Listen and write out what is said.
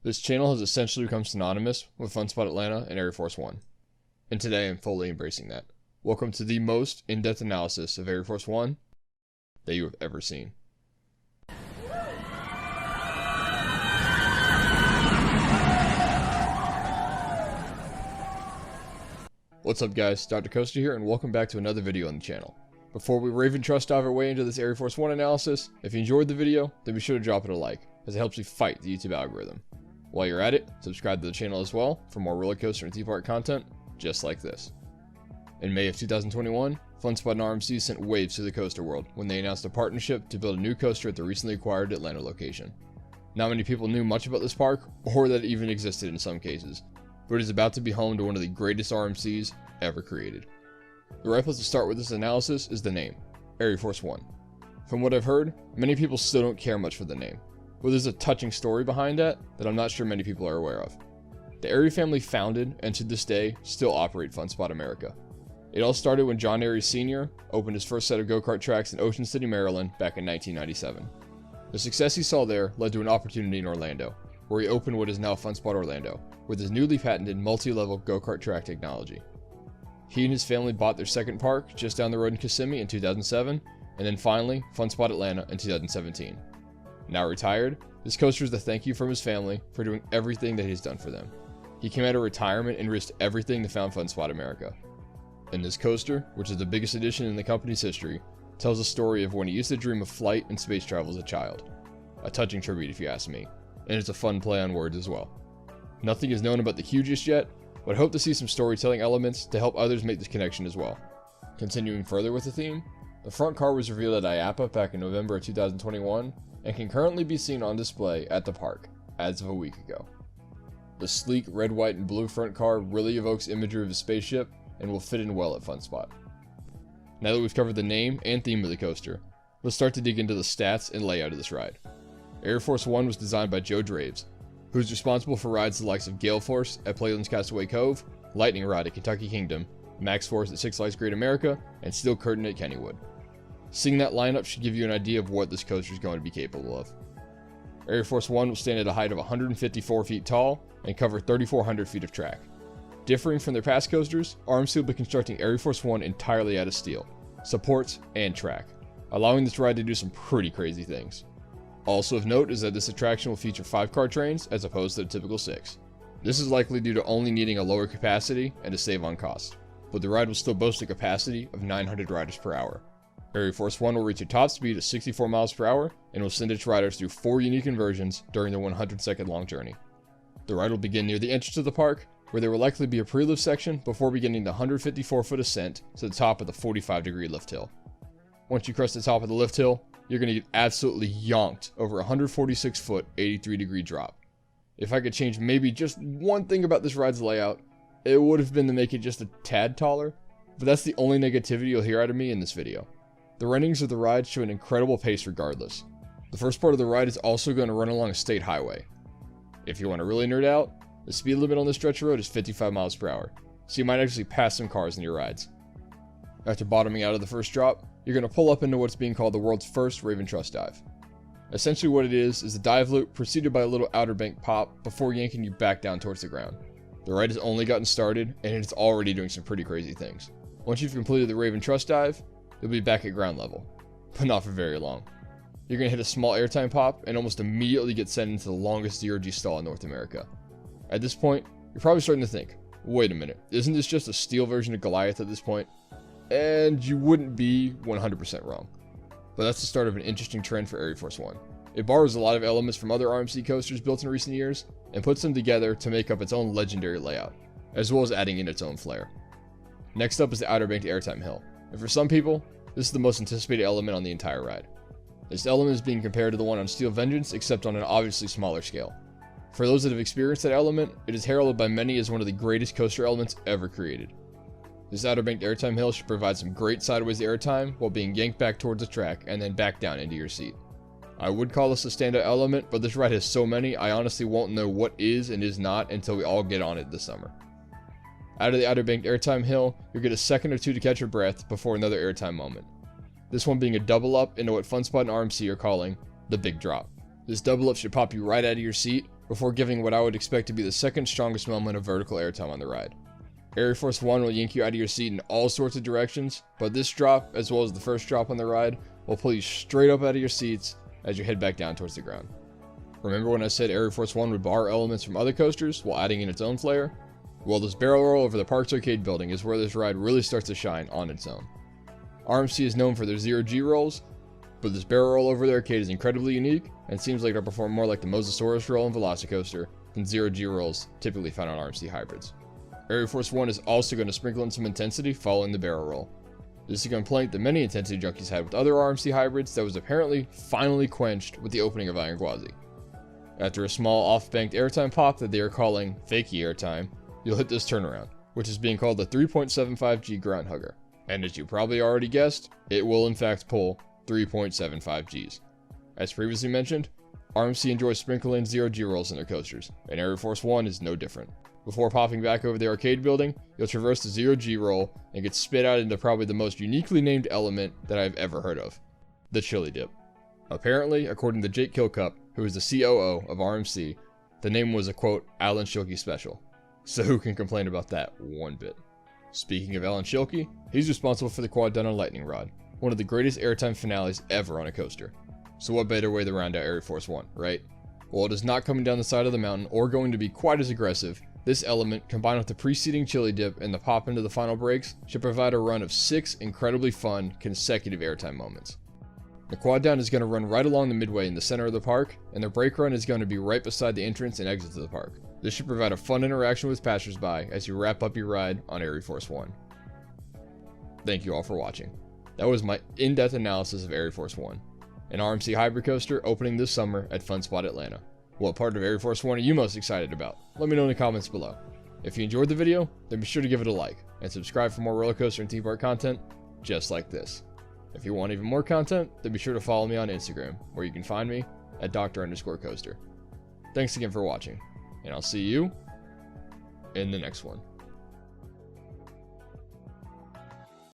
This channel has essentially become synonymous with FunSpot Atlanta and ArieForce One, and today I'm fully embracing that. Welcome to the most in-depth analysis of ArieForce One that you have ever seen. What's up guys, Dr. Costa here, and welcome back to another video on the channel. Before we Raven Trust dive our way into this ArieForce One analysis, if you enjoyed the video, then be sure to drop it a like, as it helps me fight the YouTube algorithm. While you're at it, subscribe to the channel as well for more roller coaster and theme park content just like this. In May of 2021, FunSpot and RMC sent waves to the coaster world when they announced a partnership to build a new coaster at the recently acquired Atlanta location. Not many people knew much about this park, or that it even existed in some cases, but it is about to be home to one of the greatest RMCs ever created. The right place to start with this analysis is the name, ArieForce One. From what I've heard, many people still don't care much for the name, but there's a touching story behind that I'm not sure many people are aware of. The Arie family founded, and to this day, still operate FunSpot America. It all started when John Arie Sr. opened his first set of go-kart tracks in Ocean City, Maryland back in 1997. The success he saw there led to an opportunity in Orlando, where he opened what is now FunSpot Orlando, with his newly patented multi-level go-kart track technology. He and his family bought their second park just down the road in Kissimmee in 2007, and then finally FunSpot Atlanta in 2017. Now retired, this coaster is a thank you from his family for doing everything that he's done for them. He came out of retirement and risked everything to found FunSpot America. And this coaster, which is the biggest addition in the company's history, tells a story of when he used to dream of flight and space travel as a child. A touching tribute if you ask me, and it's a fun play on words as well. Nothing is known about the Q just yet, but I hope to see some storytelling elements to help others make this connection as well. Continuing further with the theme, the front car was revealed at IAAPA back in November of 2021, and can currently be seen on display at the park as of a week ago. The sleek red, white, and blue front car really evokes imagery of a spaceship and will fit in well at FunSpot. Now that we've covered the name and theme of the coaster, let's start to dig into the stats and layout of this ride. ArieForce One was designed by Joe Draves, who's responsible for rides the likes of Gale Force at Playland's Castaway Cove, Lightning Ride at Kentucky Kingdom, Max Force at Six Flags Great America, and Steel Curtain at Kennywood. Seeing that lineup should give you an idea of what this coaster is going to be capable of. ArieForce One will stand at a height of 154 feet tall and cover 3,400 feet of track. Differing from their past coasters, RMC will be constructing ArieForce One entirely out of steel, supports, and track, allowing this ride to do some pretty crazy things. Also of note is that this attraction will feature 5-car trains as opposed to the typical 6. This is likely due to only needing a lower capacity and to save on cost, but the ride will still boast a capacity of 900 riders per hour. ArieForce One will reach a top speed of 64 miles per hour and will send its riders through 4 unique inversions during their 100-second long journey. The ride will begin near the entrance of the park, where there will likely be a pre-lift section before beginning the 154-foot ascent to the top of the 45-degree lift hill. Once you crest the top of the lift hill, you're going to get absolutely yonked over a 146-foot, 83-degree drop. If I could change maybe just one thing about this ride's layout, it would have been to make it just a tad taller, but that's the only negativity you'll hear out of me in this video. The renderings of the ride show an incredible pace regardless. The first part of the ride is also going to run along a state highway. If you want to really nerd out, the speed limit on this stretch of road is 55 miles per hour, so you might actually pass some cars in your rides. After bottoming out of the first drop, you're going to pull up into what's being called the world's first Raven Trust dive. Essentially what it is a dive loop preceded by a little outer bank pop before yanking you back down towards the ground. The ride has only gotten started, and it's already doing some pretty crazy things. Once you've completed the Raven Trust dive, you'll be back at ground level, but not for very long. You're going to hit a small airtime pop and almost immediately get sent into the longest zero-G stall in North America. At this point, you're probably starting to think, wait a minute, isn't this just a steel version of Goliath at this point? And you wouldn't be 100% wrong. But that's the start of an interesting trend for ArieForce One. It borrows a lot of elements from other RMC coasters built in recent years and puts them together to make up its own legendary layout, as well as adding in its own flair. Next up is the Outer Banked Airtime Hill, and for some people, this is the most anticipated element on the entire ride. This element is being compared to the one on Steel Vengeance, except on an obviously smaller scale. For those that have experienced that element, it is heralded by many as one of the greatest coaster elements ever created. This Outer Banked Airtime Hill should provide some great sideways airtime while being yanked back towards the track and then back down into your seat. I would call this a standout element, but this ride has so many I honestly won't know what is and is not until we all get on it this summer. Out of the Outer Banked Airtime Hill, you'll get a second or two to catch your breath before another airtime moment. This one being a double up into what FunSpot and RMC are calling the Big Drop. This double up should pop you right out of your seat before giving what I would expect to be the second strongest moment of vertical airtime on the ride. ArieForce One will yank you out of your seat in all sorts of directions, but this drop, as well as the first drop on the ride, will pull you straight up out of your seats as you head back down towards the ground. Remember when I said RMC One would borrow elements from other coasters while adding in its own flair? Well, this barrel roll over the Parks Arcade building is where this ride really starts to shine on its own. RMC is known for their zero-G rolls, but this barrel roll over the arcade is incredibly unique and seems like it'll perform more like the Mosasaurus roll in Velocicoaster than zero-G rolls typically found on RMC hybrids. ArieForce One is also going to sprinkle in some intensity following the barrel roll. This is a complaint that many intensity junkies had with other RMC hybrids that was apparently finally quenched with the opening of Iron Gwazi. After a small off-banked airtime pop that they are calling fakey airtime, you'll hit this turnaround, which is being called the 3.75G ground hugger. And as you probably already guessed, it will in fact pull 3.75 Gs. As previously mentioned, RMC enjoys sprinkling zero-G rolls in their coasters, and ArieForce One is no different. Before popping back over the arcade building, you'll traverse the zero-G roll and get spit out into probably the most uniquely named element that I've ever heard of, the chili dip. Apparently, according to Jake Kilcup, who is the COO of RMC, the name was a quote, Alan Schilke special. So who can complain about that one bit? Speaking of Alan Schilke, he's responsible for the quad down on Lightning Rod, one of the greatest airtime finales ever on a coaster. So what better way to round out ArieForce One, right? While it is not coming down the side of the mountain or going to be quite as aggressive, this element, combined with the preceding chili dip and the pop into the final brakes, should provide a run of 6 incredibly fun, consecutive airtime moments. The quad down is going to run right along the midway in the center of the park, and the brake run is going to be right beside the entrance and exit to the park. This should provide a fun interaction with passersby as you wrap up your ride on ArieForce One. Thank you all for watching. That was my in-depth analysis of ArieForce One, an RMC hybrid coaster opening this summer at Fun Spot Atlanta. What part of ArieForce One are you most excited about? Let me know in the comments below. If you enjoyed the video, then be sure to give it a like, and subscribe for more roller coaster and theme park content just like this. If you want even more content, then be sure to follow me on Instagram, where you can find me at Dr_Coaster. Thanks again for watching, and I'll see you in the next one.